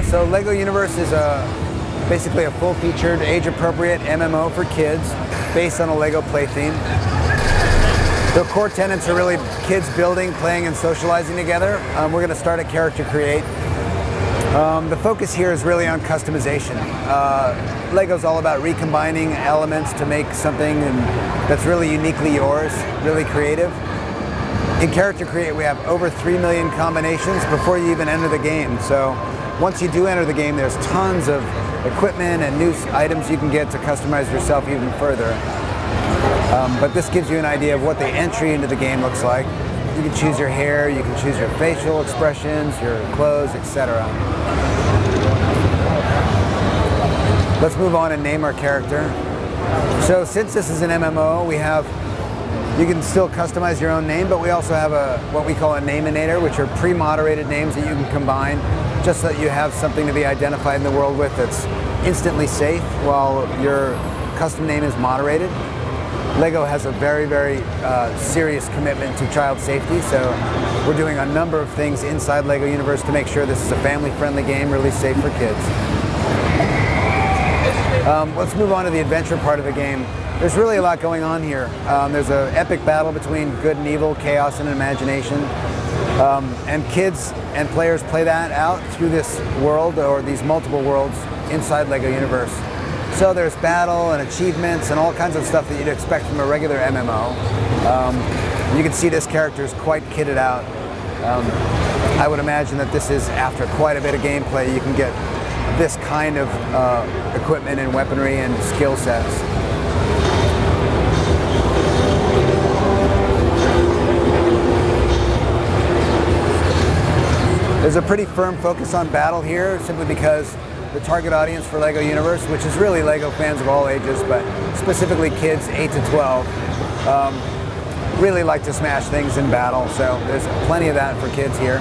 So Lego Universe is basically a full-featured, age-appropriate MMO for kids based on a Lego play theme. The core tenets are really kids building, playing, and socializing together. We're going to start at Character Create. The focus here is really on customization. Lego's all about recombining elements to make something that's really uniquely yours, really creative. In Character Create, we have over 3 million combinations before you even enter the game. So once you do enter the game, there's tons of equipment and new items you can get to customize yourself even further. But this gives you an idea of what the entry into the game looks like. You can choose your hair, you can choose your facial expressions, your clothes, etc. Let's move on and name our character. So since this is an MMO, you can still customize your own name, but we also have what we call a nameinator, which are pre-moderated names that you can combine just so that you have something to be identified in the world with that's instantly safe while your custom name is moderated. Lego has a very, very serious commitment to child safety, so we're doing a number of things inside Lego Universe to make sure this is a family-friendly game, really safe for kids. Let's move on to the adventure part of the game. There's really a lot going on here. There's an epic battle between good and evil, chaos and imagination. And kids and players play that out through this world, or these multiple worlds inside Lego Universe. So there's battle and achievements and all kinds of stuff that you'd expect from a regular MMO. You can see this character is quite kitted out. I would imagine that this is, after quite a bit of gameplay, you can get this kind of equipment and weaponry and skill sets. There's a pretty firm focus on battle here, simply because the target audience for Lego Universe, which is really Lego fans of all ages, but specifically kids 8 to 12, really like to smash things in battle, so there's plenty of that for kids here.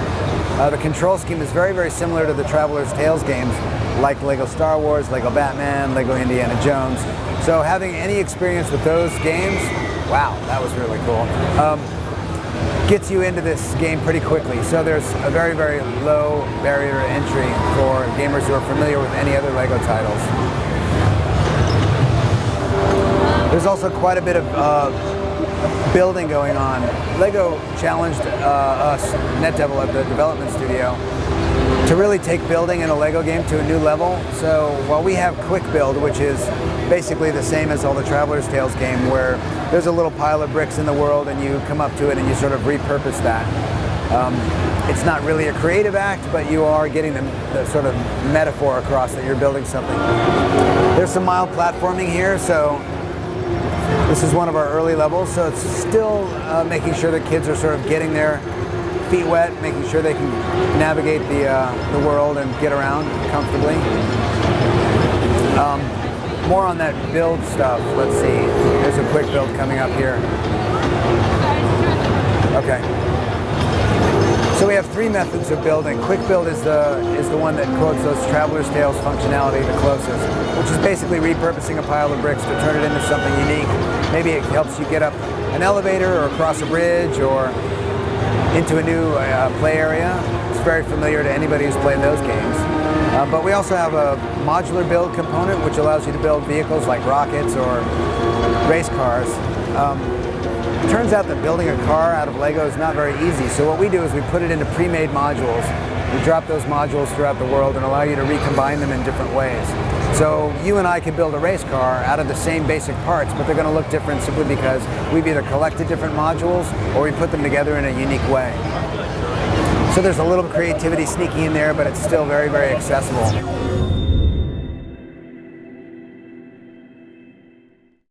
The control scheme is very, very similar to the Traveler's Tales games, like Lego Star Wars, Lego Batman, Lego Indiana Jones. So having any experience with those games, wow, that was really cool. Gets you into this game pretty quickly. So there's a very, very low barrier to entry for gamers who are familiar with any other Lego titles. There's also quite a bit of building going on. Lego challenged us, NetDevil at the development studio, to really take building in a Lego game to a new level. So while we have quick build, which is basically the same as all the Traveler's Tales game, where there's a little pile of bricks in the world and you come up to it and you sort of repurpose that. It's not really a creative act, but you are getting the sort of metaphor across that you're building something. There's some mild platforming here, so this is one of our early levels, so it's still making sure that kids are sort of getting their feet wet, making sure they can navigate the world and get around comfortably. More on that build stuff. Let's see. There's a quick build coming up here. Okay. So we have 3 methods of building. Quick build is the one that quotes those Traveler's Tales functionality the closest, which is basically repurposing a pile of bricks to turn it into something unique. Maybe it helps you get up an elevator or across a bridge or into a new play area. It's very familiar to anybody who's played those games. But we also have a modular build component, which allows you to build vehicles like rockets or race cars. It turns out that building a car out of Lego is not very easy, so what we do is we put it into pre-made modules. We drop those modules throughout the world and allow you to recombine them in different ways. So you and I could build a race car out of the same basic parts, but they're going to look different simply because we've either collected different modules or we put them together in a unique way. So there's a little creativity sneaking in there, but it's still very, very accessible.